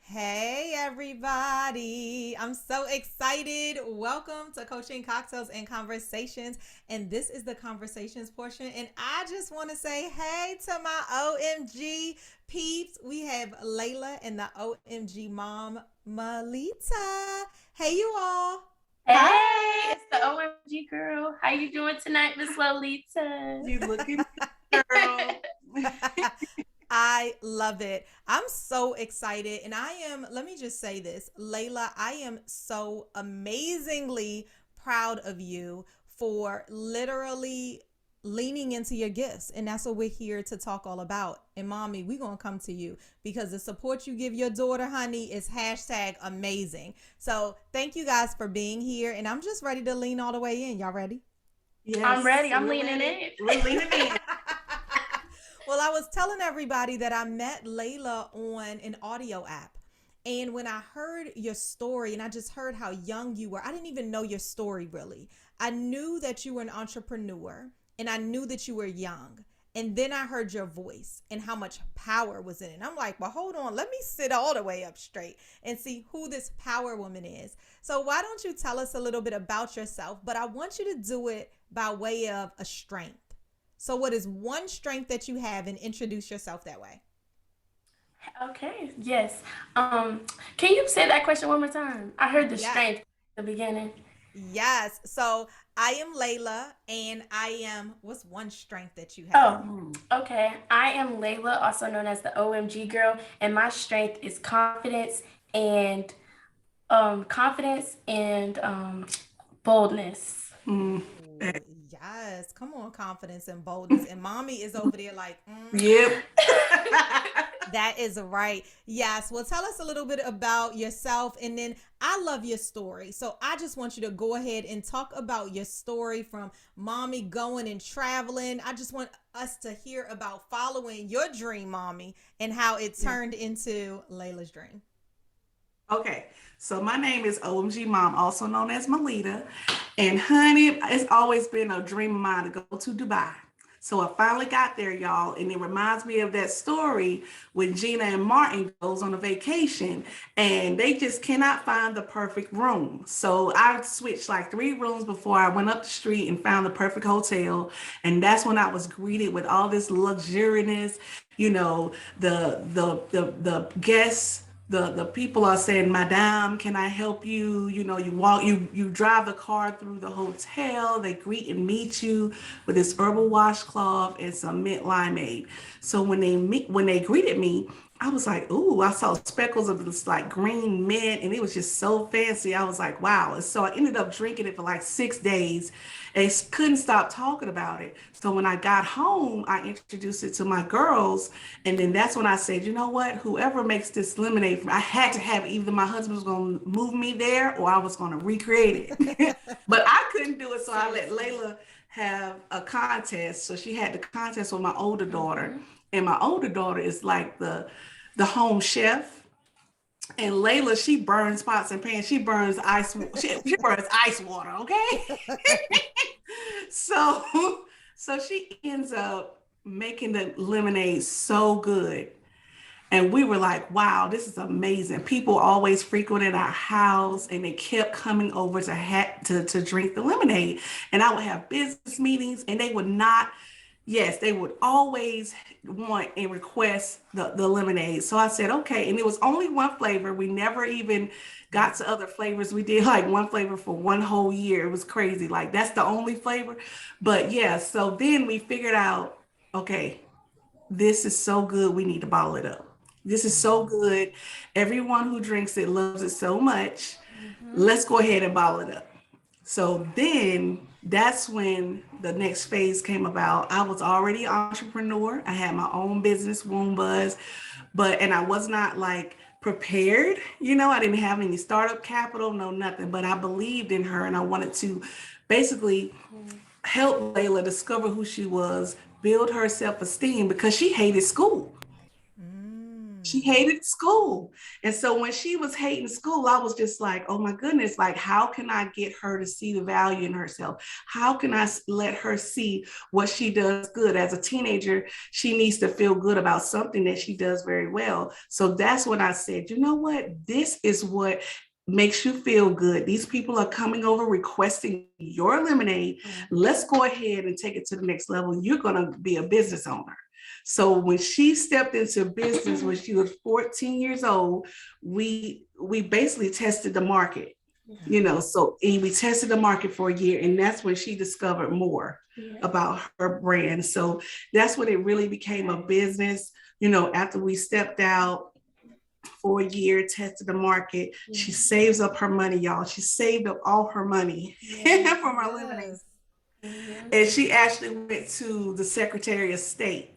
Hey, everybody. I'm so excited. Welcome to Coaching Cocktails and Conversations. And this is the conversations portion. And I just want to say hey to my OMG peeps. We have Layla and the OMG mom, Melita. Hey, you all. Hey, it's the OMG girl. How you doing tonight, Miss Lolita? You looking good, girl. I love it. I'm so excited. And let me just say this, Layla, I am so amazingly proud of you for literally leaning into your gifts. And that's what we're here to talk all about. And mommy, we're going to come to you because the support you give your daughter, honey, is hashtag amazing. So thank you guys for being here. And I'm just ready to lean all the way in. Y'all ready? I'm Yes, ready. I'm we're leaning ready. in. We're leaning in. Well, I was telling everybody that I met Layla on an audio app. And when I heard your story and I just heard how young you were, I didn't even know your story really. I knew that you were an entrepreneur and I knew that you were young. And then I heard your voice and how much power was in it. And I'm like, well, hold on, let me sit all the way up straight and see who this power woman is. So, why don't you tell us a little bit about yourself? But I want you to do it by way of a strength. So, what is one strength that you have and introduce yourself that way? Okay, yes. Can you say that question one more time? I heard the Yeah. strength at the beginning. Yes. So, I am Layla and what's one strength that you have? Oh, okay. I am Layla, also known as the OMG girl, and my strength is and confidence and boldness. Mm. Ooh, yes. Come on, confidence and boldness. And mommy is over there like, Yep. that is right. Yes. Well, tell us a little bit about yourself. And then I love your story. So I just want you to go ahead and talk about your story from mommy going and traveling. I just want us to hear about following your dream, mommy, and how it Yeah. turned into Layla's dream. Okay, so my name is OMG Mom, also known as Melita. And honey, it's always been a dream of mine to go to Dubai. So I finally got there, y'all, and it reminds me of that story when Gina and Martin goes on a vacation and they just cannot find the perfect room. So I switched like 3 rooms before I went up the street and found the perfect hotel. And that's when I was greeted with all this luxuriousness, the guests, the people are saying, Madame, can I help you? You drive the car through the hotel, they greet and meet you with this herbal washcloth and some mint limeade. So when they greeted me, I was like, ooh, I saw speckles of this like green mint and it was just so fancy. I was like, wow. And so I ended up drinking it for like 6 days and couldn't stop talking about it. So when I got home, I introduced it to my girls. And then that's when I said, you know what? Whoever makes this lemonade, I had to have either my husband was going to move me there or I was going to recreate it. But I couldn't do it. So I let Seriously. Layla have a contest. So she had the contest with my older daughter. Mm-hmm. And my older daughter is like the home chef. And Layla, she burns pots and pans. She burns ice. She burns ice water. Okay. So, so she ends up making the lemonade so good. And we were like, wow, this is amazing. People always frequented our house and they kept coming over to drink the lemonade. And I would have business meetings and they would not, yes, they would always want and request the lemonade. So I said, okay. And it was only one flavor. We never even got to other flavors. We did like one flavor for one whole year. It was crazy. Like that's the only flavor. But yeah, so then we figured out, okay, this is so good. We need to bottle it up. This is so Mhm. good. Everyone who drinks it loves it so much. Mm-hmm. Let's go ahead and bottle it up. So then that's when the next phase came about. I was already an entrepreneur. I had my own business, Womb Buzz, and I was not like prepared. I didn't have any startup capital, no nothing, but I believed in her and I wanted to basically help Layla discover who she was, build her self esteem because she hated school. Mm. she hated school. And so when she was hating school, I was just like, oh my goodness, like, how can I get her to see the value in herself? How can I let her see what she does good? As a teenager, she needs to feel good about something that she does very well. So that's when I said, you know what? This is what makes you feel good. These people are coming over requesting your lemonade. Let's go ahead and take it to the next level. You're going to be a business owner. So when she stepped into business when she was 14 years old, we basically tested the market, you know, so we tested the market for a year, and that's when she discovered more about her brand. So that's when it really became a business. You know, after we stepped out for a year, tested the market, she saves up her money, y'all. She saved up all her money from her lemonade. And she actually went to the Secretary of State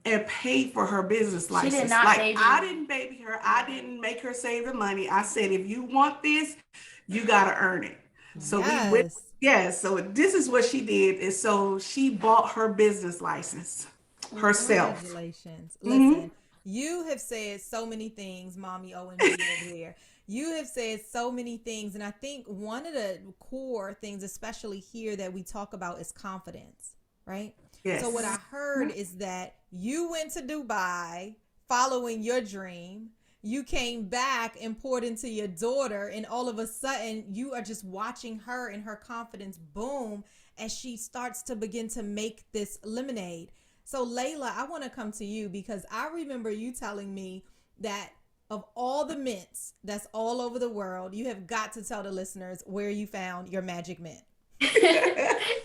and paid for her business license. She did not baby I didn't baby her. I didn't make her save the money. I said, if you want this, you got to earn it. So we went. So this is what she did. And so she bought her business license herself. Congratulations. Listen, you have said so many things, Mommy OMG over there. You have said so many things. And I think one of the core things, especially here, that we talk about is confidence, right? Yes. So what I heard is that you went to Dubai following your dream. You came back and poured into your daughter, and all of a sudden you are just watching her and her confidence boom as she starts to begin to make this lemonade. So Layla, I want to come to you because I remember you telling me that of all the mints that's all over the world, you have got to tell the listeners where you found your magic mint.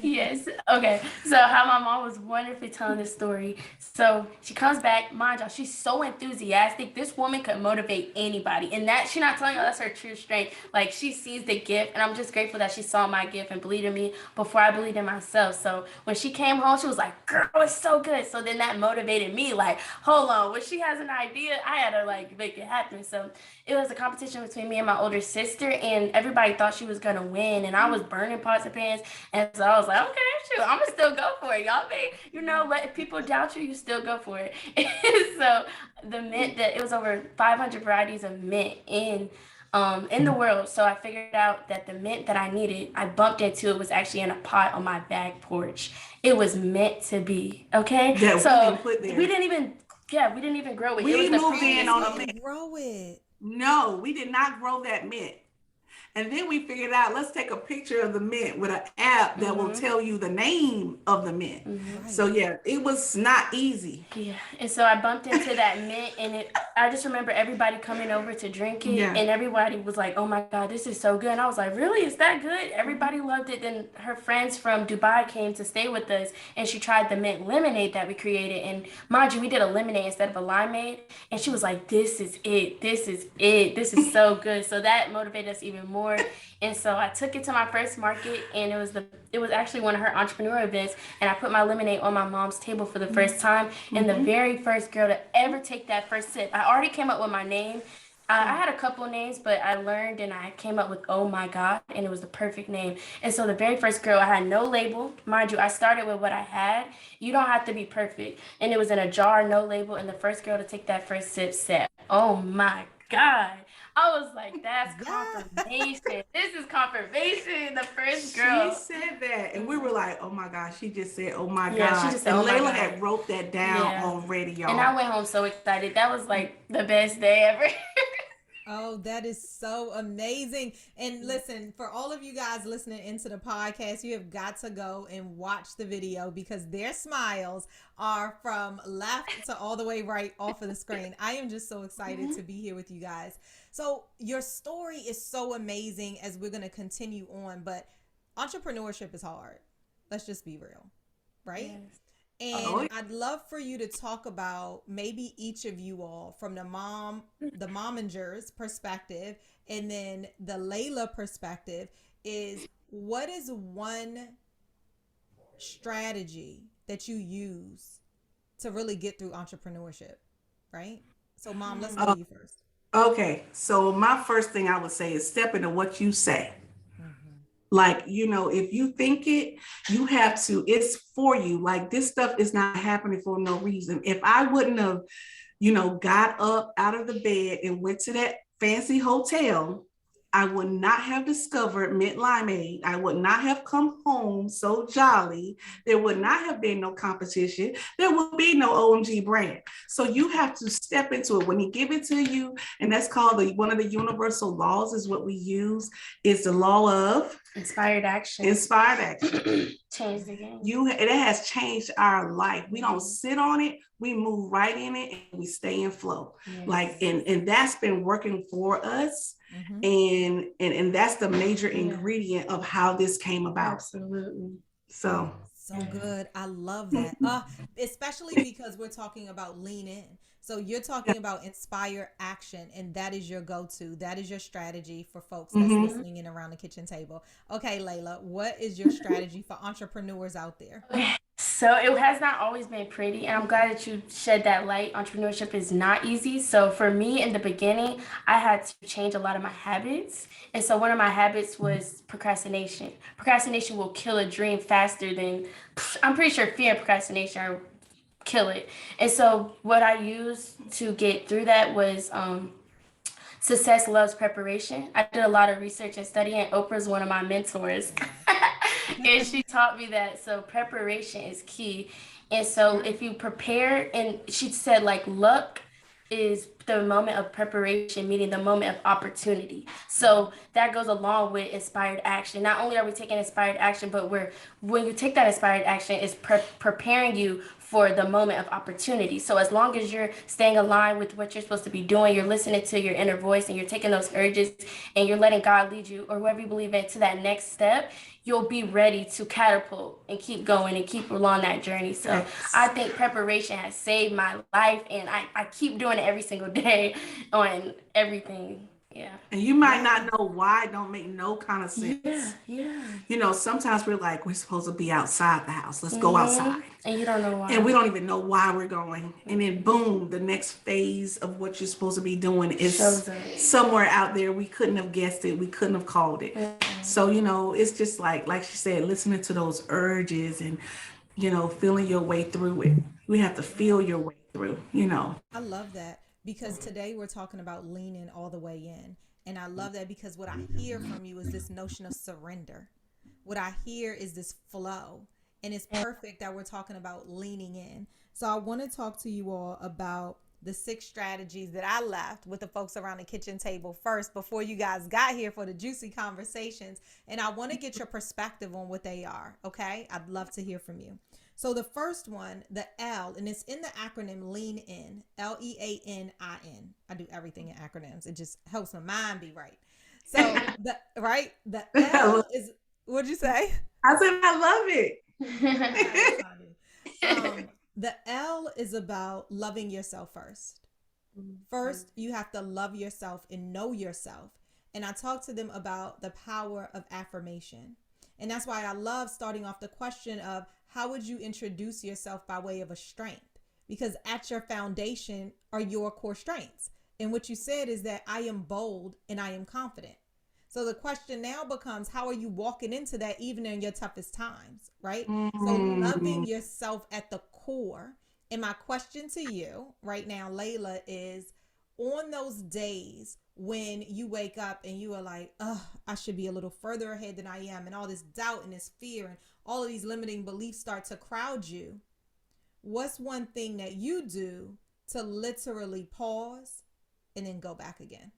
Yes. Okay. So how my mom was wonderfully telling this story. So she comes back, mind y'all, she's so enthusiastic. This woman could motivate anybody. And that she's not telling you that's her true strength. Like she sees the gift, and I'm just grateful that she saw my gift and believed in me before I believed in myself. So when she came home, she was like, girl, it's so good. So then that motivated me, like, hold on, when she has an idea, I had to like make it happen. So it was a competition between me and my older sister, and everybody thought she was gonna win, and I was burning pots and pans. And so I was like, okay, shoot, I'm gonna still go for it. Y'all may, let people doubt you, you still go for it. And so the mint, that it was over 500 varieties of mint in the world. So I figured out that the mint that I needed, I bumped into it was actually in a pot on my back porch. It was meant to be. Okay. Yeah, so we didn't even grow it. We moved in on a mint. Grow it. No, we did not grow that mint. And then we figured out, let's take a picture of the mint with an app that will tell you the name of the mint. So yeah, it was not easy. Yeah, and so I bumped into that mint, and I just remember everybody coming over to drink it, and everybody was like, oh my God, this is so good. And I was like, really? Is that good? Everybody loved it. Then her friends from Dubai came to stay with us, and she tried the mint lemonade that we created. And mind you, we did a lemonade instead of a limeade. And she was like, this is it. This is it. This is so good. So that motivated us even more. And so I took it to my first market, and it was actually one of her entrepreneur events, and I put my lemonade on my mom's table for the first time, and the very first girl to ever take that first sip. I already came up with my name. I had a couple names, but I learned and I came up with Oh My God, and it was the perfect name. And so the very first girl, I had no label. Mind you, I started with what I had. You don't have to be perfect. And it was in a jar, no label, and the first girl to take that first sip said, oh my God. I was like, that's confirmation. This is confirmation. The first girl. She said that. And we were like, oh my gosh, she just said, oh my Yeah, God. she just said, and oh my Layla God. had wrote that down already, y'all. And I went home so excited. That was like the best day ever. Oh, that is so amazing. And listen, for all of you guys listening into the podcast, you have got to go and watch the video because their smiles are from left to all the way right off of the screen. I am just so excited to be here with you guys. So your story is so amazing as we're going to continue on, but entrepreneurship is hard. Let's just be real, right? Yes. And I'd love for you to talk about maybe each of you all from the momingers perspective, and then the Layla perspective is, what is one strategy that you use to really get through entrepreneurship, right? So Mom, let's go to you first. Okay. So my first thing I would say is step into what you say. Like, if you think it, you have to, it's for you. Like, this stuff is not happening for no reason. If I wouldn't have got up out of the bed and went to that fancy hotel, I would not have discovered mint limeade. I would not have come home so jolly. There would not have been no competition. There would be no OMG brand. So you have to step into it when he give it to you. And that's called one of the universal laws is what we use is the law of inspired action. Change the game. It has changed our life. We don't sit on it. We move right in it and we stay in flow. Yes. And that's been working for us. And that's the major ingredient of how this came about. Absolutely. So good. I love that. Especially because we're talking about lean in. So you're talking about inspire action, and that is your go-to. That is your strategy for folks that's listening in around the kitchen table. Okay, Layla, what is your strategy for entrepreneurs out there? So it has not always been pretty, and I'm glad that you shed that light. Entrepreneurship is not easy. So for me in the beginning, I had to change a lot of my habits. And so one of my habits was procrastination. Procrastination will kill a dream faster than, I'm pretty sure fear and procrastination are kill it. And so what I used to get through that was success loves preparation. I did a lot of research and study, and Oprah's one of my mentors. And she taught me that. So preparation is key. And so if you prepare, and she said like luck is the moment of preparation, meaning the moment of opportunity. So that goes along with inspired action. Not only are we taking inspired action, but when you take that inspired action, it's preparing you for the moment of opportunity. So as long as you're staying aligned with what you're supposed to be doing, you're listening to your inner voice and you're taking those urges and you're letting God lead you or whoever you believe in to that next step, you'll be ready to catapult and keep going and keep along that journey. So I think preparation has saved my life, and I keep doing it every single day on everything. Yeah. And you might not know why. It don't make no kind of sense. Yeah. Sometimes we're like, we're supposed to be outside the house. Let's go outside. And you don't know why. And we don't even know why we're going. And then boom, the next phase of what you're supposed to be doing is somewhere out there. We couldn't have guessed it. We couldn't have called it. So, it's just like she said, listening to those urges and, feeling your way through it. We have to feel your way through, I love that. Because today we're talking about leaning all the way in. And I love that because what I hear from you is this notion of surrender. What I hear is this flow. And it's perfect that we're talking about leaning in. So I want to talk to you all about the 6 strategies that I left with the folks around the kitchen table first before you guys got here for the juicy conversations. And I want to get your perspective on what they are. Okay? I'd love to hear from you. So the first one, the L, and it's in the acronym Lean In, Leanin. I do everything in acronyms. It just helps my mind be right. So the L is, what'd you say? I said, I love it. The L is about loving yourself first. First, you have to love yourself and know yourself. And I talk to them about the power of affirmation. And that's why I love starting off the question of how would you introduce yourself by way of a strength? Because at your foundation are your core strengths. And what you said is that I am bold and I am confident. So the question now becomes, how are you walking into that even in your toughest times, right? So loving yourself at the core. And my question to you right now, Layla, is on those days when you wake up and you are like, I should be a little further ahead than I am, and all this doubt and this fear and all of these limiting beliefs start to crowd you, what's one thing that you do to literally pause and then go back again?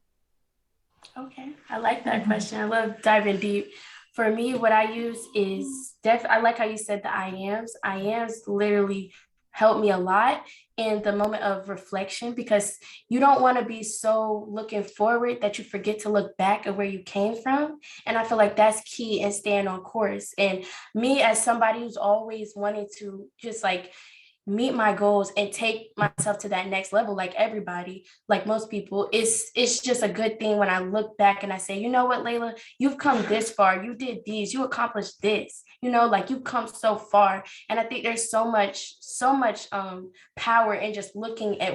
Okay, I like that question. I love diving deep. For me, what I use is I like how you said the I ams. I ams literally helped me a lot in the moment of reflection, because you don't want to be so looking forward that you forget to look back at where you came from. And I feel like that's key in staying on course. And me, as somebody who's always wanted to just like meet my goals and take myself to that next level, like everybody, like most people, it's just a good thing when I look back and I say, you know what, Layla, you've come this far, you did these, you accomplished this, like you've come so far. And I think there's so much power in just looking at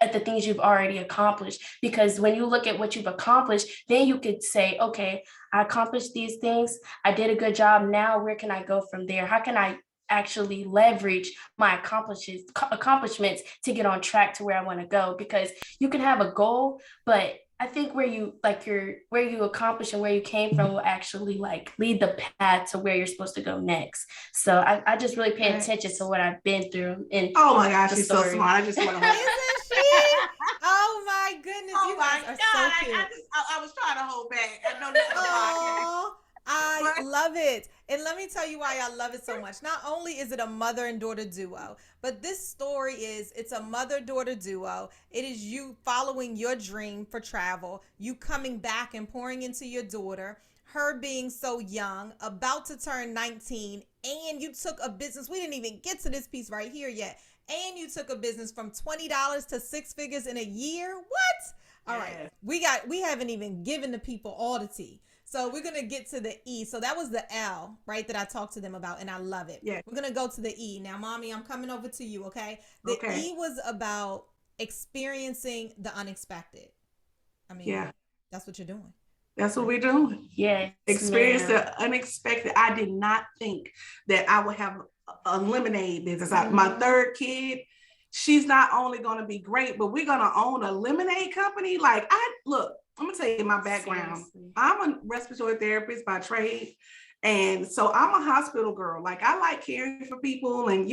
at the things you've already accomplished, because when you look at what you've accomplished, then you could say, okay, I accomplished these things, I did a good job, now where can I go from there? How can I actually leverage my accomplishments to get on track to where I want to go. Because you can have a goal, but I think where you accomplish and where you came from will actually like lead the path to where you're supposed to go next. So I just really pay attention to what I've been through. And oh my gosh, she's so smart. I just want to Isn't she? Oh my goodness. oh you my guys are God. so cute. I was trying to hold back. I know this is a podcast. Oh, I love it. And let me tell you why I love it so much. Not only is it a mother and daughter duo, but this story it's a mother-daughter duo. It is you following your dream for travel, you coming back and pouring into your daughter, her being so young, about to turn 19, and you took a business. We didn't even get to this piece right here yet. And you took a business from $20 to six figures in a year. What? All right. We haven't even given the people all the tea. So we're going to get to the E. So that was the L, right, that I talked to them about, and I love it. Yeah. We're going to go to the E. Now, Mommy, I'm coming over to you, okay? The E was about experiencing the unexpected. I mean, that's what you're doing. That's what we're doing. Yeah. Experience the unexpected. I did not think that I would have a lemonade business. My third kid, she's not only going to be great, but we're going to own a lemonade company. Like, I'm going to tell you my background. Seriously. I'm a respiratory therapist by trade. And so I'm a hospital girl. Like, I like caring for people. And,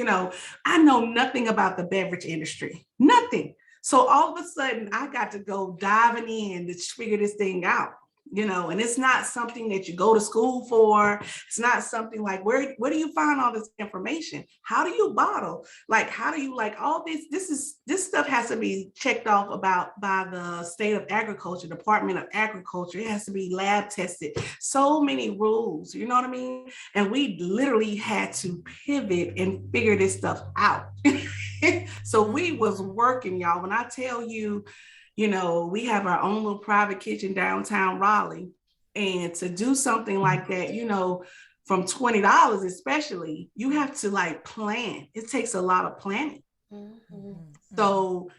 I know nothing about the beverage industry. Nothing. So all of a sudden, I got to go diving in to figure this thing out. And it's not something that you go to school for. It's not something like, where do you find all this information? How do you bottle? Like, how do you all this stuff has to be checked off about by the state of agriculture, Department of Agriculture. It has to be lab tested. So many rules, you know what I mean? And we literally had to pivot and figure this stuff out. So we was working, y'all. When I tell you, we have our own little private kitchen downtown Raleigh. And to do something like that, from $20 especially, you have to plan. It takes a lot of planning. Mm-hmm. So,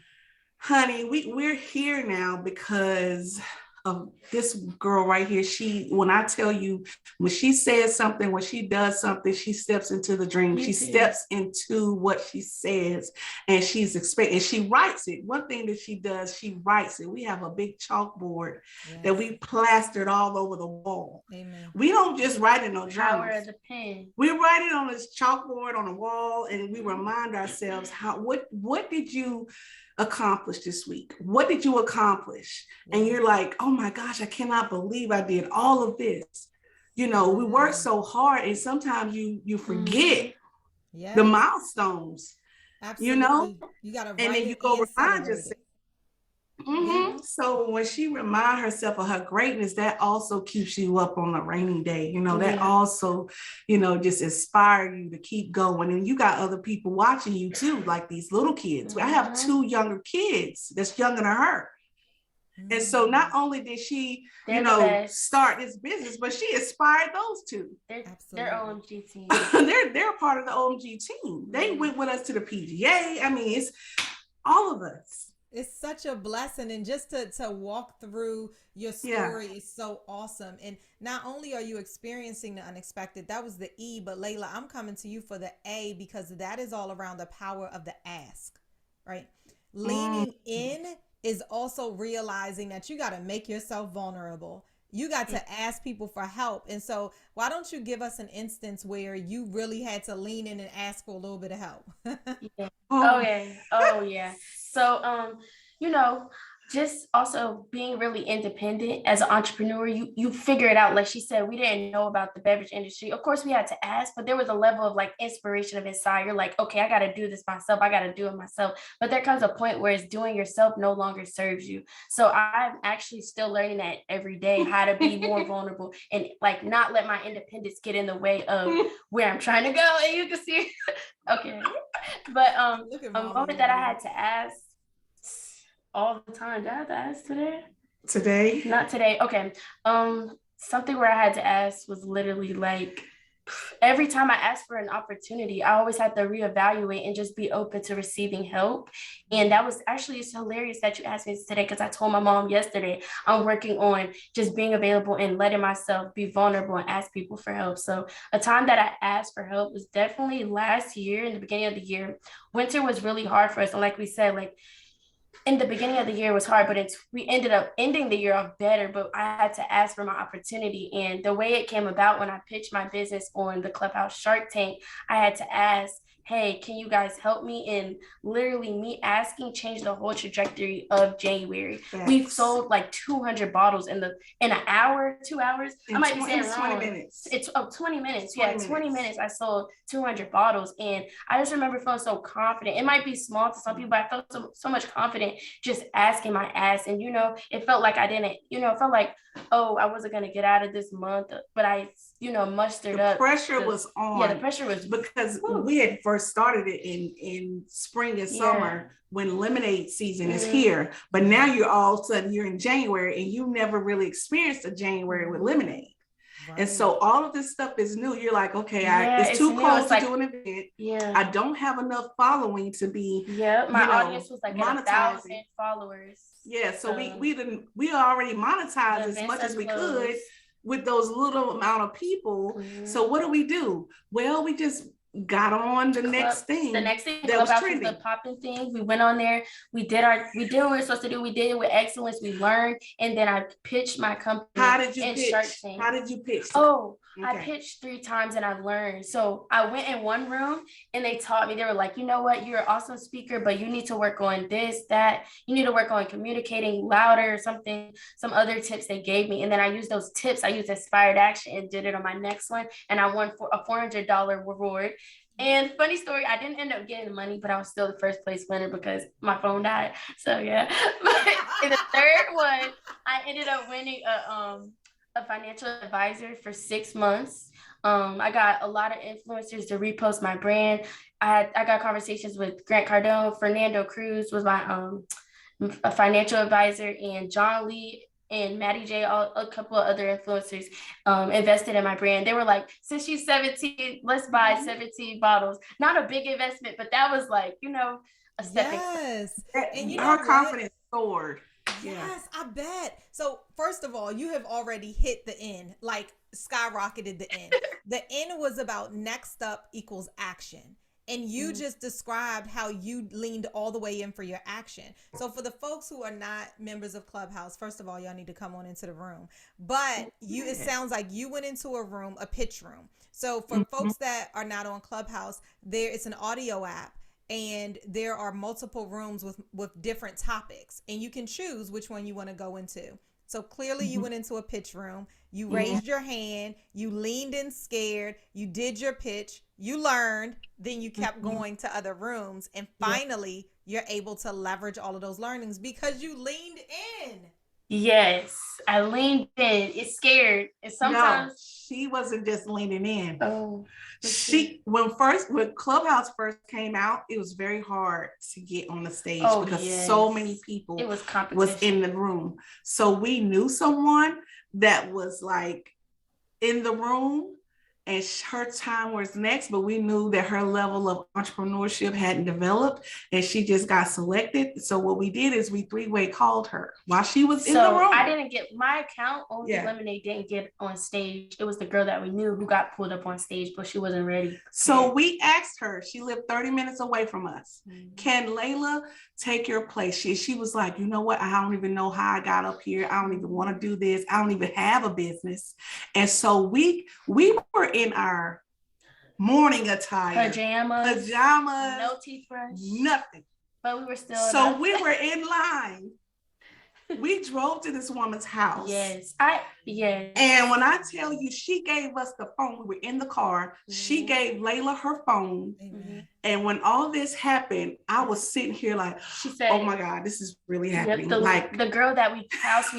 honey, we're here now because of this girl right here. When I tell you, when she says something, when she does something, she steps into the dream. She steps into what she says, and she's expecting. She writes it. One thing that she does, she writes it. We have a big chalkboard that we plastered all over the wall. Amen. We don't just write in no journals. Power of the pen. We write it on this chalkboard on the wall, and we remind ourselves what did you accomplish this week? What did you accomplish? And you're like, oh my gosh, I cannot believe I did all of this. We work so hard, and sometimes you forget the milestones. Absolutely. You gotta write and then you go remind yourself. Mm-hmm. So when she reminds herself of her greatness, that also keeps you up on a rainy day. That also, just inspire you to keep going. And you got other people watching you too, like these little kids. I have two younger kids that's younger than her. And so not only did she, start this business, but she inspired those two. They're OMG team. they're part of the OMG team. They went with us to the PGA. I mean, it's all of us. It's such a blessing, and just to walk through your story is so awesome. And not only are you experiencing the unexpected, that was the E, but Layla, I'm coming to you for the A, because that is all around the power of the ask, right? Leaning in is also realizing that you got to make yourself vulnerable. You got to ask people for help. And so why don't you give us an instance where you really had to lean in and ask for a little bit of help? Oh yeah. So, just also being really independent as an entrepreneur, you figure it out. Like she said, we didn't know about the beverage industry. Of course, we had to ask, but there was a level of inspiration of inside. You're like, okay, I got to do this myself. I got to do it myself. But there comes a point where it's doing yourself no longer serves you. So I'm actually still learning that every day, how to be more vulnerable and not let my independence get in the way of where I'm trying to go. And you can see, okay. But a moment that I had to ask all the time. Did I have to ask today? Today? Not today. Okay. Something where I had to ask was literally Every time I asked for an opportunity, I always had to reevaluate and just be open to receiving help. And that was actually, it's hilarious that you asked me this today, because I told my mom yesterday I'm working on just being available and letting myself be vulnerable and ask people for help. So a time that I asked for help was definitely last year, in the beginning of the year. Winter was really hard for us. And like we said, like, in the beginning of the year was hard, but we ended up ending the year off better. But I had to ask for my opportunity. And the way it came about, when I pitched my business on the Clubhouse Shark Tank, I had to ask, hey, can you guys help me? And literally me asking changed the whole trajectory of January. Thanks. We've sold like 200 bottles in an hour, 2 hours. I might be saying 20 minutes. It's 20 minutes. 20 minutes. I sold 200 bottles. And I just remember feeling so confident. It might be small to some people, but I felt so much confident just asking my ass. And, it felt like I didn't, it felt like, oh, I wasn't going to get out of this month, but I, mustered up. The pressure was on. Yeah, the pressure was. Because we had first started it in spring and summer when lemonade season is here. But now you're all of a sudden, you're in January and you never really experienced a January with lemonade. Right. And so all of this stuff is new. You're like, okay, it's too close to do an event. Yeah. I don't have enough following to be. Yeah, my audience was like 1,000 followers. Yeah, so we already monetized as much as we could with those little amount of people. Mm-hmm. So what do? Well, we just got on the next thing. The next thing that was the popping thing. We went on there. We did what we were supposed to do. We did it with excellence. We learned, and then I pitched my company. How did you pitch? Okay. I pitched 3 times and I learned. So I went in one room and they taught me. They were like, you know what? You're an awesome speaker, but you need to work on this, that. You need to work on communicating louder, something, some other tips they gave me. And then I used those tips. I used inspired action and did it on my next one. And I won for a $400 reward. And funny story, I didn't end up getting the money, but I was still the first place winner because my phone died. So yeah. But in the third one, I ended up winning a financial advisor for 6 months. I got a lot of influencers to repost my brand. I got conversations with Grant Cardone. Fernando Cruz was my a financial advisor, and John Lee and Maddie J, a couple of other influencers invested in my brand. They were like, since she's 17, let's buy 17 bottles. Not a big investment, but that was like, a stepping stone. And her confidence soared. Yes, I bet. So first of all, you have already hit the end, like skyrocketed the end. The end was about next up equals action. And you just described how you leaned all the way in for your action. So for the folks who are not members of Clubhouse, first of all, y'all need to come on into the room. But it sounds like you went into a room, a pitch room. So for folks that are not on Clubhouse, it's an audio app. And there are multiple rooms with different topics. And you can choose which one you want to go into. So clearly you went into a pitch room. You raised your hand. You leaned in scared. You did your pitch. You learned. Then you kept going to other rooms. And finally, you're able to leverage all of those learnings because you leaned in. Yes, I leaned in. It's scared. And sometimes she wasn't just leaning in. Oh, when Clubhouse first came out, it was very hard to get on the stage because so many people was in the room. So we knew someone that was like in the room, and her time was next, but we knew that her level of entrepreneurship hadn't developed and she just got selected. So what we did is we 3-way called her while she was in the room. I didn't get my account. OMG Lemonade didn't get on stage. It was the girl that we knew who got pulled up on stage, but she wasn't ready. So we asked her, she lived 30 minutes away from us. Can Layla take your place? She was like, you know what? I don't even know how I got up here. I don't even want to do this. I don't even have a business. And so we were in our morning attire, pajamas, no toothbrush, nothing. But we were still. So we were in line. We drove to this woman's house. Yes. And when I tell you, she gave us the phone. We were in the car. She gave Layla her phone. And when all this happened, I was sitting here like, she said, "Oh my God, this is really happening." The girl that we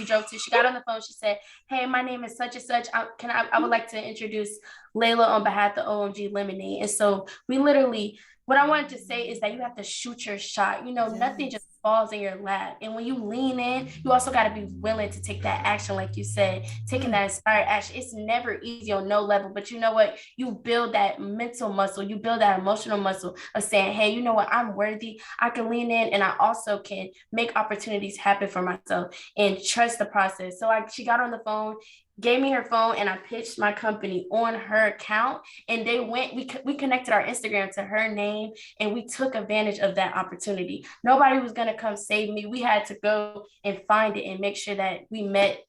drove to, she got on the phone. She said, "Hey, my name is such and such. I would like to introduce Layla on behalf of OMG Lemonade." And so we literally, what I wanted to say is that you have to shoot your shot. Nothing just falls in your lap. And when you lean in, you also got to be willing to take that action, like you said, taking that inspired action. It's never easy on no level, but you know what? You build that mental muscle, you build that emotional muscle of saying, hey, you know what? I'm worthy. I can lean in, and I also can make opportunities happen for myself and trust the process. So she got on the phone, gave me her phone, and I pitched my company on her account, and we connected our Instagram to her name, and we took advantage of that opportunity. Nobody was going to come save me. We had to go and find it and make sure that we met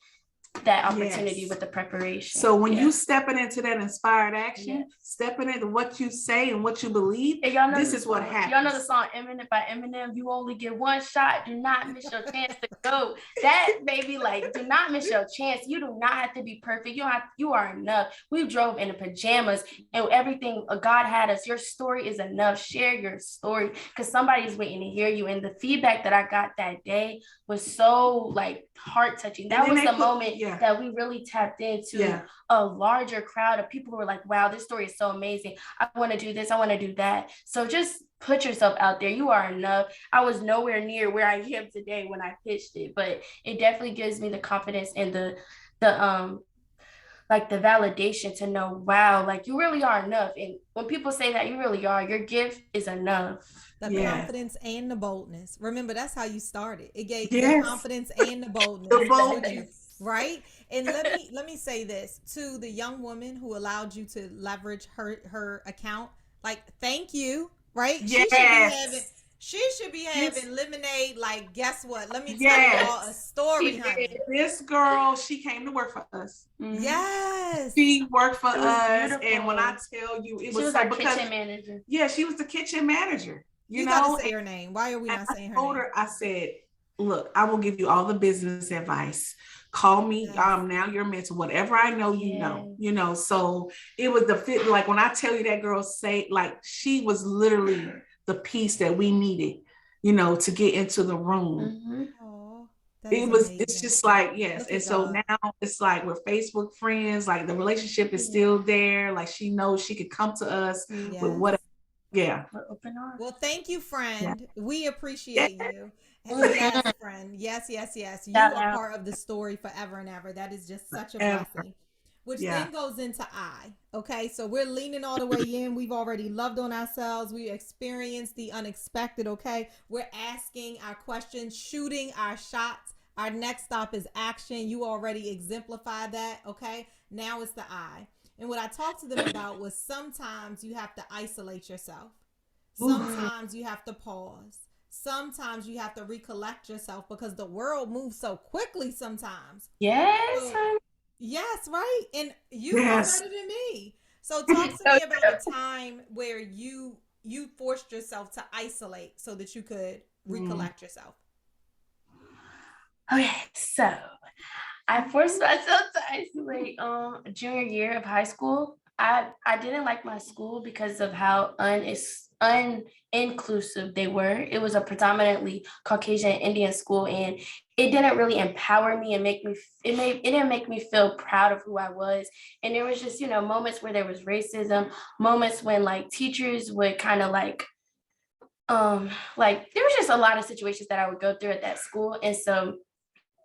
that opportunity with the preparation. So when you stepping into that inspired action, stepping into what you say and what you believe, this is what happens. Y'all know the song Eminem by Eminem, you only get one shot, do not miss your chance to go. That baby, like, do not miss your chance. You do not have to be perfect. You are enough. We drove in the pajamas and everything God had us. Your story is enough. Share your story because somebody is waiting to hear you. And the feedback that I got that day was so like heart touching. That was the moment that we really tapped into a larger crowd of people who were like, wow, this story is so amazing. I want to do this. I want to do that. So just put yourself out there. You are enough. I was nowhere near where I am today when I pitched it, but it definitely gives me the confidence and the like the validation to know, wow, like you really are enough. And when people say that, you really are, your gift is enough. The confidence and the boldness. Remember, that's how you started. It gave the confidence and the boldness. Right? And let me say this to the young woman who allowed you to leverage her account. Like, thank you. Right? She should be having lemonade. Like, guess what? Let me tell you all a story, honey. This girl, she came to work for us. Yes. She worked for us. Beautiful. And when I tell you, she was our kitchen manager. Yeah, she was the kitchen manager. You gotta say her name. Why are we not saying her name? I said, look, I will give you all the business advice. Call me. Now you're mentor. Whatever I know, you know. So it was the fit. Like when I tell you that girl she was literally the piece that we needed, to get into the room. Oh, it's just like, yes. And so now it's like we're Facebook friends. Like the relationship is still there. Like she knows she could come to us with whatever. Yeah. Well, thank you, friend. Yeah. We appreciate you. Yes, friend. Yes. You are part of the story forever and ever. That is just such a blessing. Which then goes into I. Okay, so we're leaning all the way in. We've already loved on ourselves. We experienced the unexpected. Okay, we're asking our questions, shooting our shots. Our next stop is action. You already exemplified that. Okay, now it's the I. And what I talked to them about was sometimes you have to isolate yourself. Sometimes you have to pause. Sometimes you have to recollect yourself because the world moves so quickly sometimes. Yes. Yes, right. And you know better than me. So talk to me about a time where you forced yourself to isolate so that you could recollect yourself. Okay, so I forced myself to isolate junior year of high school. I didn't like my school because of how uninclusive they were. It was a predominantly Caucasian Indian school, and it didn't really empower me and it didn't make me feel proud of who I was. And there was just, moments where there was racism, moments when like teachers would kind of like there was just a lot of situations that I would go through at that school. And so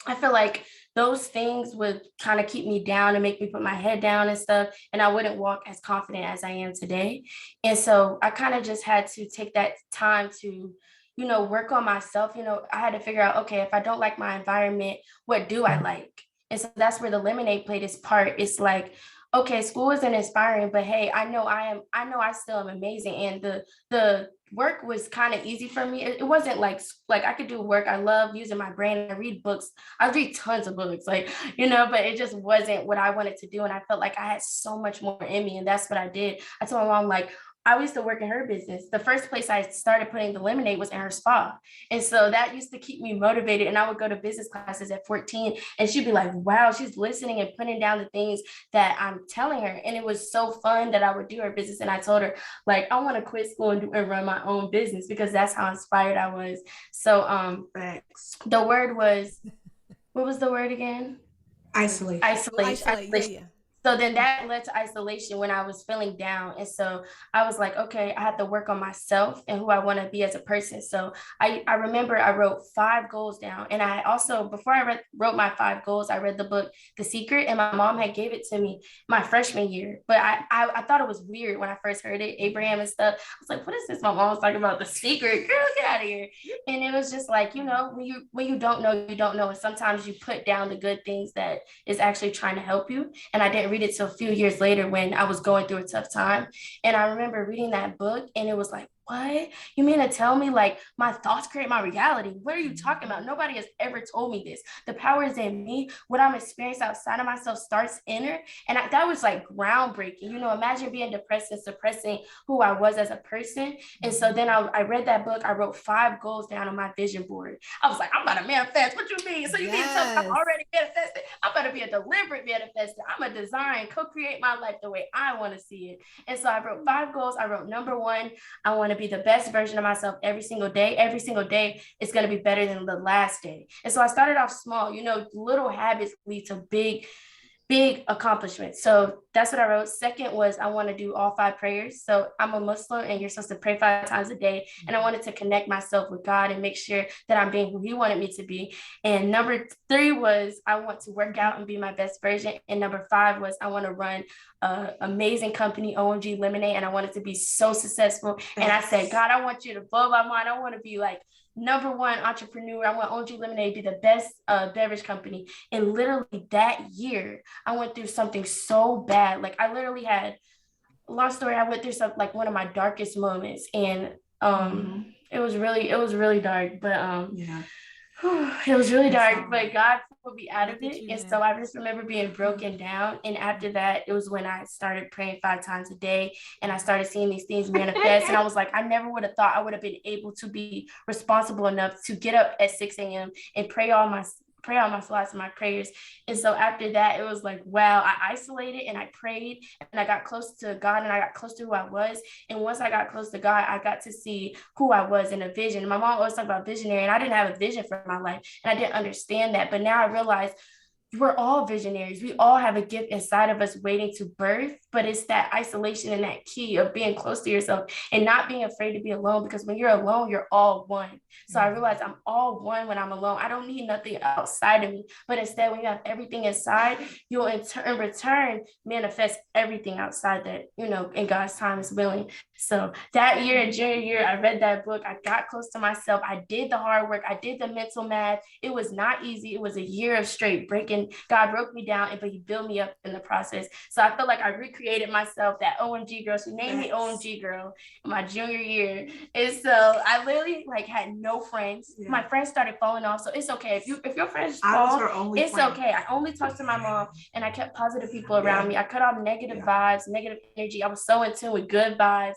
I feel like those things would kind of keep me down and make me put my head down and stuff. And I wouldn't walk as confident as I am today. And so I kind of just had to take that time to, work on myself. I had to figure out, okay, if I don't like my environment, what do I like? And so that's where the lemonade played its part. It's like, okay, school isn't inspiring, but hey, I know I still am amazing. And the work was kind of easy for me. It wasn't like I could do work. I love using my brain. I read books. I read tons of books, but it just wasn't what I wanted to do. And I felt like I had so much more in me. And that's what I did. I told my mom, I used to work in her business. The first place I started putting the lemonade was in her spa. And so that used to keep me motivated. And I would go to business classes at 14 and she'd be like, wow, she's listening and putting down the things that I'm telling her. And it was so fun that I would do her business. And I told her, I want to quit school and run my own business because that's how inspired I was. So the word was, what was the word again? Isolation. Yeah. So then that led to isolation when I was feeling down. And so I was like, okay, I have to work on myself and who I want to be as a person. So I remember I wrote 5 goals down. And I also, before I wrote my 5 goals, I read the book, The Secret, and my mom had gave it to me my freshman year. But I thought it was weird when I first heard it, Abraham and stuff. I was like, what is this? My mom was talking about The Secret. Girl, get out of here. And it was just like, when you don't know, you don't know. And sometimes you put down the good things that is actually trying to help you. And I didn't read it till a few years later when I was going through a tough time. And I remember reading that book and it was like, what? You mean to tell me like my thoughts create my reality? What are you talking about? Nobody has ever told me this. The power is in me. What I'm experiencing outside of myself starts inner. And that was like groundbreaking. Imagine being depressed and suppressing who I was as a person. And so then I read that book. I wrote 5 goals down on my vision board. I was like, I'm about to manifest. What you mean? So you mean to tell me I'm already manifested? I'm about to be a deliberate manifester. I'm a design, co-create my life the way I want to see it. And so I wrote 5 goals. I wrote number 1, I want to be the best version of myself every single day. Every single day is going to be better than the last day. And so I started off small. Little habits lead to big accomplishments. So that's what I wrote. Second was I want to do all 5 prayers. So I'm a Muslim and you're supposed to pray 5 times a day. And I wanted to connect myself with God and make sure that I'm being who he wanted me to be. And number 3 was I want to work out and be my best version. And number 5 was I want to run an amazing company, OMG Lemonade. And I wanted to be so successful. And I said, God, I want you to blow my mind. I want to be like number 1 entrepreneur. I want OMG Lemonade to be the best beverage company. And literally that year, I went through something so bad. Like I literally had, long story, I went through something like one of my darkest moments. And it was really dark. But it was really dark, but God pulled me out of it. And so I just remember being broken down. And after that, it was when I started praying 5 times a day and I started seeing these things manifest. And I was like, I never would have thought I would have been able to be responsible enough to get up at 6 a.m. and pray all my salats and my prayers. And so after that, it was like, wow, I isolated and I prayed and I got close to God and I got close to who I was. And once I got close to God, I got to see who I was in a vision. And my mom always talked about visionary, and I didn't have a vision for my life and I didn't understand that. But now I realize we're all visionaries. We all have a gift inside of us waiting to birth, but it's that isolation and that key of being close to yourself and not being afraid to be alone, because when you're alone, you're all one. So I realized I'm all one when I'm alone. I don't need nothing outside of me, but instead when you have everything inside, you'll in return manifest everything outside that, in God's time is willing. So that year, in junior year, I read that book. I got close to myself. I did the hard work. I did the mental math. It was not easy. It was a year of straight breaking. God broke me down, but he built me up in the process. So I feel like I recreated myself, that OMG girl. She named me OMG girl in my junior year. And so I literally had no friends. Yeah. My friends started falling off. So it's okay. If your friends fall, it's friend. Okay. I only talked to my mom and I kept positive people around me. I cut off negative vibes, negative energy. I was so in tune with good vibes.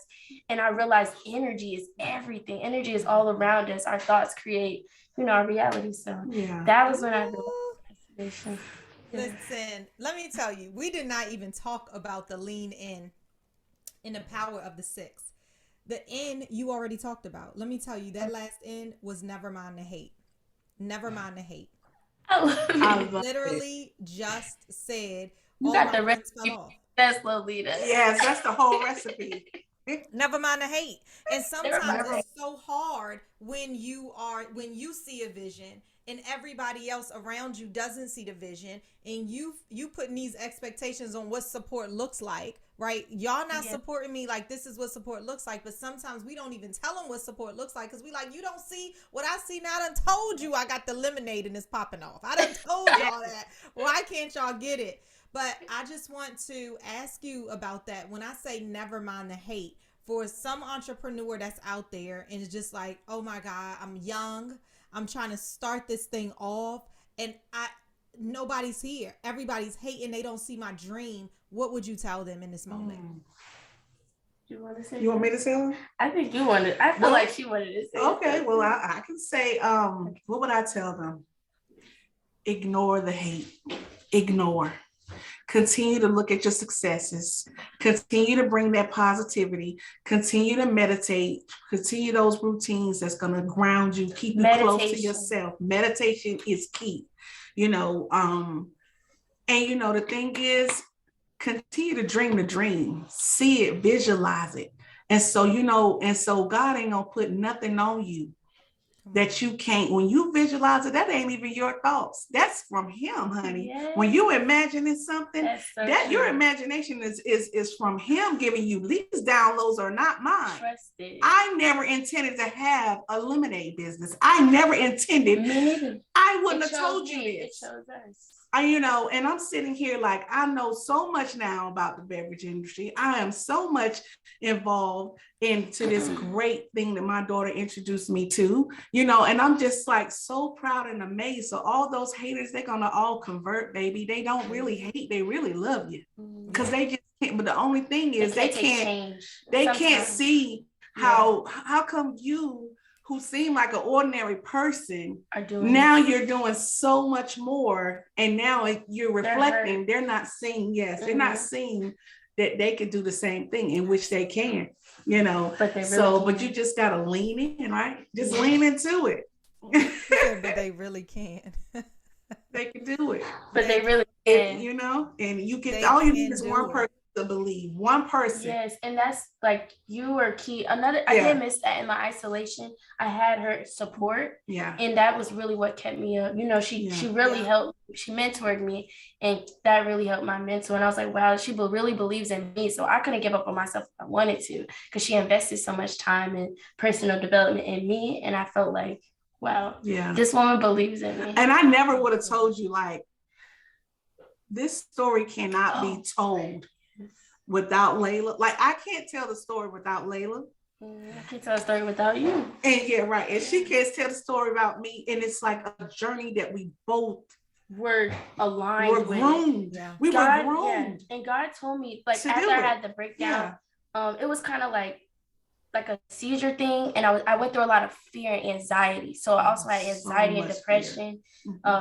And I realized energy is everything. Energy is all around us. Our thoughts create, our reality. So that was when I realized. Yeah. Listen, let me tell you, we did not even talk about the lean in the power of the 6. The N you already talked about. Let me tell you, that last N was never mind the hate. Never mind the hate. I literally just said, you got the recipe. That's Lolita. Yes, that's the whole recipe. Never mind the hate. And sometimes it's so hard when you see a vision and everybody else around you doesn't see the vision, and you putting these expectations on what support looks like, right? Y'all not supporting me like this is what support looks like, but sometimes we don't even tell them what support looks like because we like, you don't see what I see now. I done told you I got the lemonade and it's popping off. I done told y'all that. Why can't y'all get it? But I just want to ask you about that. When I say never mind the hate, for some entrepreneur that's out there and it's just like, oh my God, I'm young, I'm trying to start this thing off, and nobody's here. Everybody's hating. They don't see my dream. What would you tell them in this moment? You want to say? You want me to say them? I think you wanted. I feel like she wanted to say. Okay, well, I can say. What would I tell them? Ignore the hate. Ignore. Continue to look at your successes. Continue to bring that positivity. Continue to meditate. Continue those routines that's going to ground you, keep you close to yourself. Meditation is key, and the thing is, continue to dream the dream, see it, visualize it. And so, and so God ain't gonna put nothing on you that you can't. When you visualize it, that ain't even your thoughts. That's from him, honey. Yes. When you imagining something, that your imagination is from him giving you. These downloads are not mine. Trust it. I never intended to have a lemonade business. I never intended. I wouldn't have told you this. It shows us. And I'm sitting here like, I know so much now about the beverage industry. I am so much involved into this great thing that my daughter introduced me to, and I'm just like so proud and amazed. So all those haters, they're going to all convert, baby. They don't really hate. They really love you because they just can't. But the only thing is they can't see how come you, who seem like an ordinary person, you're doing so much more, and now you're reflecting. They're not seeing, they're not seeing that they could do the same thing, in which they can, But they really but you just gotta lean in, right? Just lean into it. But they really can. They can do it, but they really can. And you get all you need is one person to believe, one person. Yes, and that's like you were key. I did miss that in my isolation. I had her support, and that was really what kept me up. She really helped. She mentored me, and that really helped my mentor. And I was like, wow, she really believes in me, so I couldn't give up on myself if I wanted to, because she invested so much time and personal development in me, and I felt like, wow, this woman believes in me. And I never would have told you, like, this story cannot be told without Layla. Like, I can't tell the story without Layla. I can't tell a story without you. And right. And she can't tell the story about me. And it's like a journey that we both were aligned. We're groomed. Yeah. We were groomed. And God told me, like, after I had the breakdown, it was kind of like a seizure thing, and I went through a lot of fear and anxiety. So I also had anxiety and depression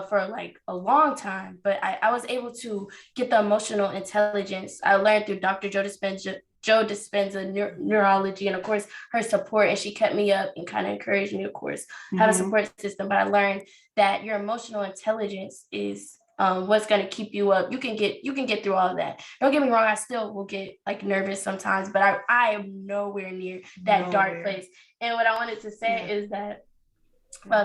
for like a long time, but I was able to get the emotional intelligence I learned through Dr. Joe Dispenza neurology, and of course her support, and she kept me up and kind of encouraged me, of course, have a support system. But I learned that your emotional intelligence is what's going to keep you up. You can get through all of that. Don't get me wrong, I still will get like nervous sometimes, but I am nowhere near that dark place. And what I wanted to say is that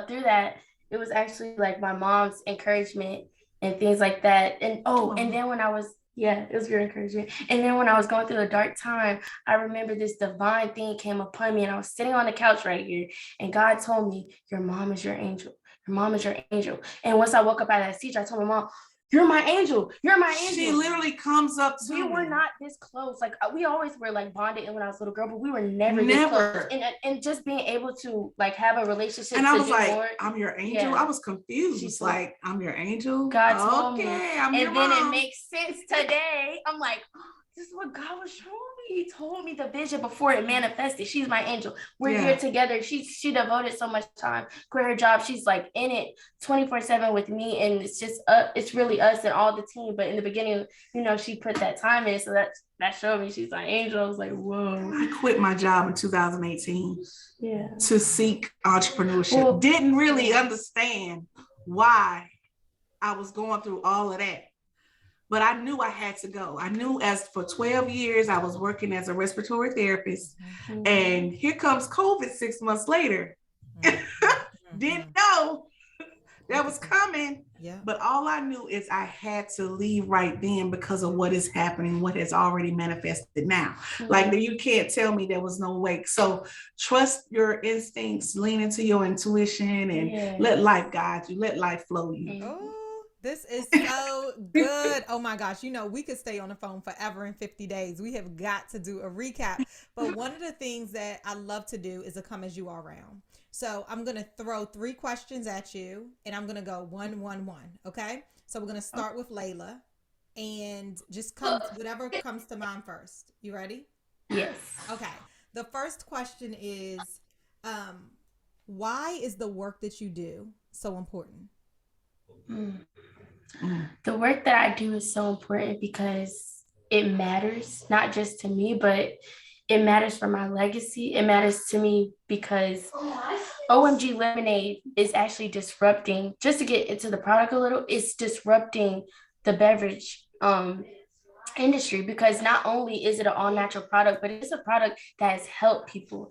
through that, it was actually like my mom's encouragement and things like that. And and then when I was it was your encouragement. And then when I was going through a dark time, I remember this divine thing came upon me, and I was sitting on the couch right here, and God told me, your mom is your angel. Your mom is your angel. And once I woke up out of that seizure, I told my mom, you're my angel. You're my angel. She literally comes up to me. We were not this close. Like, we always were like bonded when I was a little girl, but we were never this close. And just being able to like have a relationship. And I was like, I'm your angel. I was confused. She's like, I'm your angel. God told me. I'm your mom. And then it makes sense today. I'm like, this is what God was showing me. He told me the vision before it manifested. She's my angel. We're here together. She devoted so much time. Quit her job. She's like in it 24/7 with me. And it's just, it's really us and all the team. But in the beginning, she put that time in. So that showed me she's my angel. I was like, whoa. I quit my job in 2018 to seek entrepreneurship. Well, didn't really understand why I was going through all of that. But I knew I had to go. I knew as for 12 years, I was working as a respiratory therapist. And here comes COVID 6 months later. Didn't know that was coming. Yeah. But all I knew is I had to leave right then because of what is happening, what has already manifested now. Like, you can't tell me there was no way. So trust your instincts, lean into your intuition, and let life guide you, let life flow you. Oh. This is so good. Oh my gosh. We could stay on the phone forever in 50 days. We have got to do a recap. But one of the things that I love to do is to come as you are round. So I'm going to throw 3 questions at you, and I'm going to go 1, 1, 1. Okay. So we're going to start with Layla, and just whatever comes to mind first. You ready? Yes. Okay. The first question is, why is the work that you do so important? The work that I do is so important because it matters, not just to me, but it matters for my legacy. It matters to me because OMG Lemonade is actually disrupting, just to get into the product a little, it's disrupting the beverage industry, because not only is it an all natural product, but it's a product that has helped people.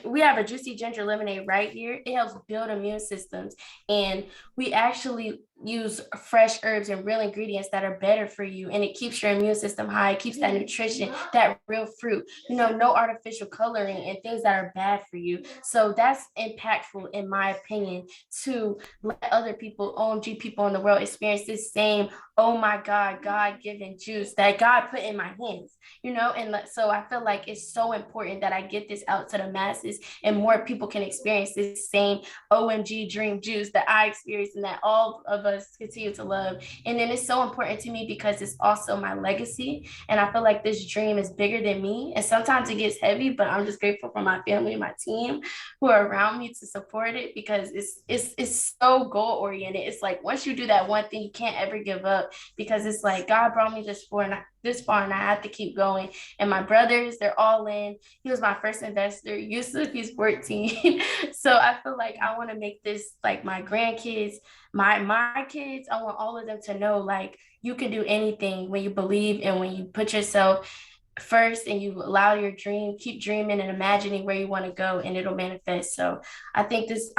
We have a juicy ginger lemonade right here. It helps build immune systems, and we actually use fresh herbs and real ingredients that are better for you, and it keeps your immune system high. It keeps that nutrition, that real fruit, no artificial coloring and things that are bad for you. So that's impactful, in my opinion, to let other people, OMG people in the world, experience this same, oh my God given juice that God put in my hands, and so I feel like it's so important that I get this out to the masses, and more people can experience this same OMG dream juice that I experienced and that all of us continue to love. And then it's so important to me because it's also my legacy, and I feel like this dream is bigger than me, and sometimes it gets heavy, but I'm just grateful for my family and my team who are around me to support it, because it's so goal oriented. It's like once you do that one thing, you can't ever give up, because it's like God brought me this far, and I have to keep going. And my brothers, they're all in. He was my first investor. Yusuf, he's 14. So I feel like I want to make this like my grandkids, my kids. I want all of them to know, like, you can do anything when you believe and when you put yourself first and you allow your dream, keep dreaming and imagining where you want to go, and it'll manifest. So I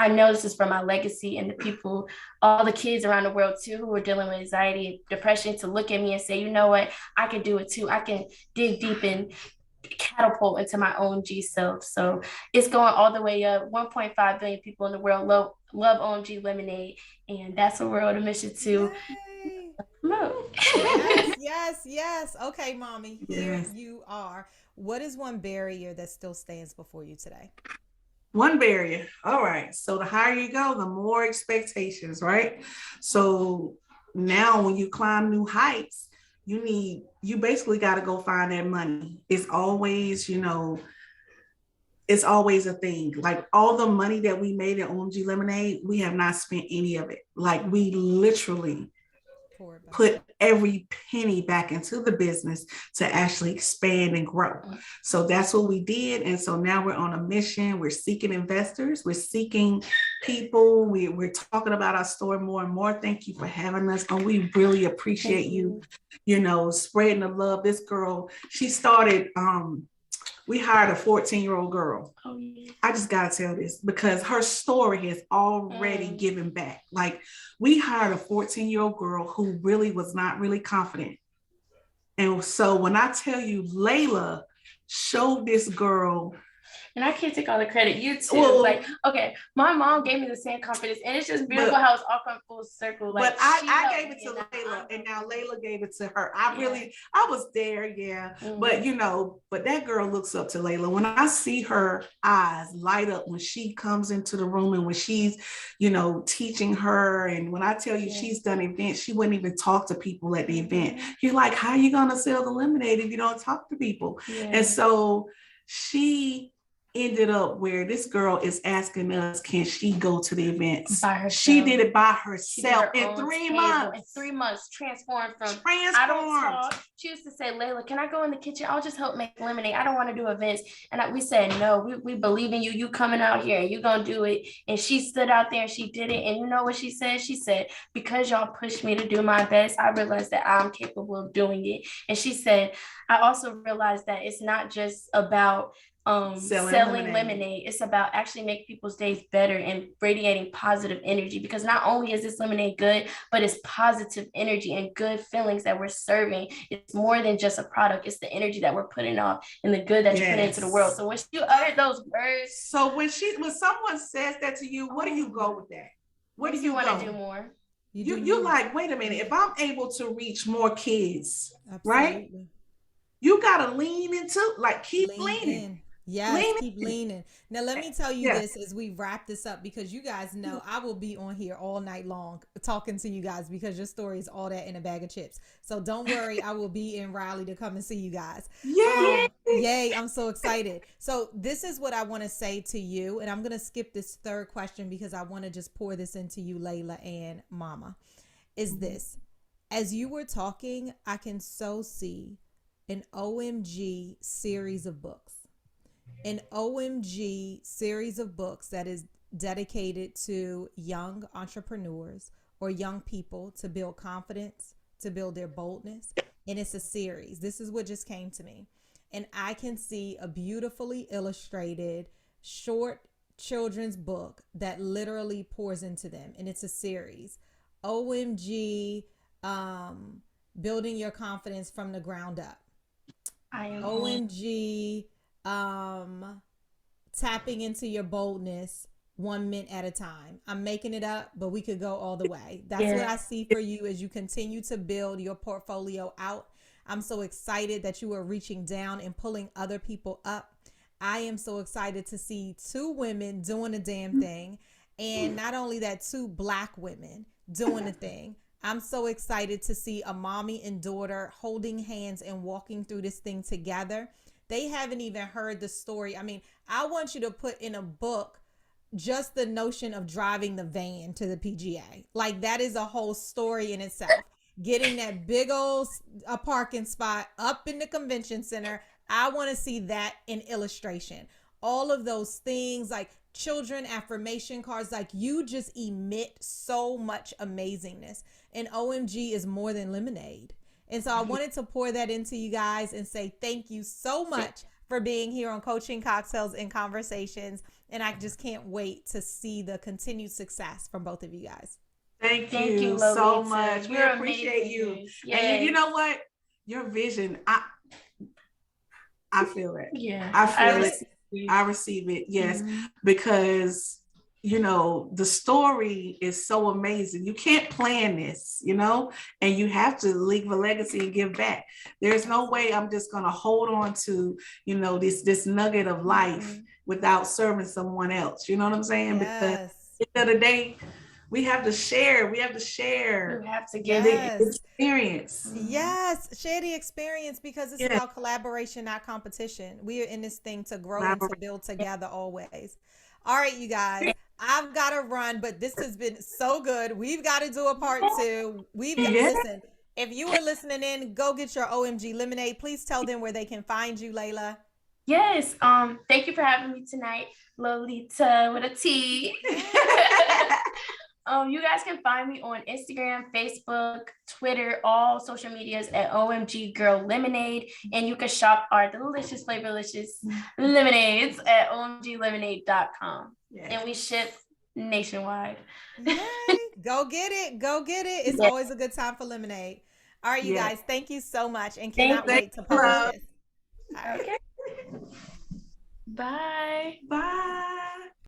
know this is for my legacy and the people, all the kids around the world too, who are dealing with anxiety and depression, to look at me and say, you know what, I can do it too. I can dig deep and catapult into my own G self. So it's going all the way up. 1.5 billion people in the world love OMG Lemonade, and that's what we're on a mission to Yay. promote. Yes. Okay, mommy, here Yes. you are. What is one barrier that still stands before you today? One barrier. All right. So the higher you go, the more expectations, right? So now when you climb new heights, you basically got to go find that money. It's always a thing. Like all the money that we made at OMG Lemonade, we have not spent any of it. Like we literally put every penny back into the business to actually expand and grow. So that's what we did. And so now we're on a mission. We're seeking investors. We're seeking people. We're talking about our story more and more. Thank you for having us. And we really appreciate you, spreading the love. This girl, she started, we hired a 14-year-old girl. Oh, yeah. I just got to tell this because her story has already given back. Like we hired a 14-year-old girl who really was not really confident. And so when I tell you, Layla showed this girl. And I can't take all the credit. You too. Well, okay, my mom gave me the same confidence, and it's just beautiful how it's all come full circle. Like, but I gave it to Layla, and now Layla gave it to her. I was there, but that girl looks up to Layla. When I see her eyes light up when she comes into the room and when she's, teaching her, and when I tell you she's done events, she wouldn't even talk to people at the event. You're like, how are you gonna sell the lemonade if you don't talk to people? Yeah. And so she ended up where this girl is asking us, can she go to the events by herself? She did it by herself in 3 months. In 3 months, transformed from I don't talk. She used to say, Layla, can I go in the kitchen? I'll just help make lemonade. I don't want to do events. And we said, no, we believe in you. You coming out here and you gonna do it. And she stood out there and she did it. And you know what she said? She said, because y'all pushed me to do my best, I realized that I'm capable of doing it. And she said, I also realized that it's not just about selling lemonade. It's about actually making people's days better and radiating positive energy, because not only is this lemonade good, but it's positive energy and good feelings that we're serving. It's more than just a product. It's the energy that we're putting off and the good that you put into the world. So when you utter those words, so when someone says that to you, what do you go with that? What do you want to do more? You like, wait a minute, if I'm able to reach more kids, right? You gotta lean into, like, keep leaning. Yes, keep leaning. Now, let me tell you this as we wrap this up, because you guys know I will be on here all night long talking to you guys, because your story is all that in a bag of chips. So don't worry, I will be in Raleigh to come and see you guys. Yay, I'm so excited. So this is what I want to say to you, and I'm going to skip this third question because I want to just pour this into you, Layla and Mama, is this. As you were talking, I can so see an OMG series of books. An OMG series of books that is dedicated to young entrepreneurs or young people to build confidence, to build their boldness, and it's a series. This is what just came to me. And I can see a beautifully illustrated short children's book that literally pours into them. And it's a series. OMG, building your confidence from the ground up. OMG, tapping into your boldness 1 minute at a time. I'm making it up, but we could go all the way. That's what I see for you as you continue to build your portfolio out. I'm so excited that you are reaching down and pulling other people up. I am so excited to see 2 women doing a damn thing. And not only that, 2 Black women doing a thing. I'm so excited to see a mommy and daughter holding hands and walking through this thing together. They haven't even heard the story. I mean, I want you to put in a book just the notion of driving the van to the PGA. Like, that is a whole story in itself. Getting that big old a parking spot up in the convention center. I want to see that in illustration. All of those things, like children affirmation cards, like you just emit so much amazingness. And OMG is more than lemonade. And so I wanted to pour that into you guys and say thank you so much for being here on Coaching Cocktails and Conversations. And I just can't wait to see the continued success from both of you guys. Thank you so much. We appreciate you. Yes. And you know what? Your vision, I feel it. Yeah. I feel it. I receive it. Yes. Because the story is so amazing. You can't plan this, and you have to leave a legacy and give back. There's no way I'm just going to hold on to, this nugget of life without serving someone else. You know what I'm saying? Yes. Because at the end of the day, we have to share. You have to give the experience. Yes, share the experience, because it's about collaboration, not competition. We are in this thing to grow and to build together always. All right, you guys, I've got to run, but this has been so good. We've got to do a part 2. Listen, if you are listening in, go get your OMG Lemonade. Please tell them where they can find you, Layla. Yes. Thank you for having me tonight, Lolita with a T. You guys can find me on Instagram, Facebook, Twitter, all social medias at OMG Girl Lemonade. And you can shop our delicious, flavorlicious lemonades at omglemonade.com. Yes. And we ship nationwide. Yay. Go get it. Go get it. It's always a good time for lemonade. All right, you guys, thank you so much and cannot wait to publish this. All right. Okay. Bye. Bye.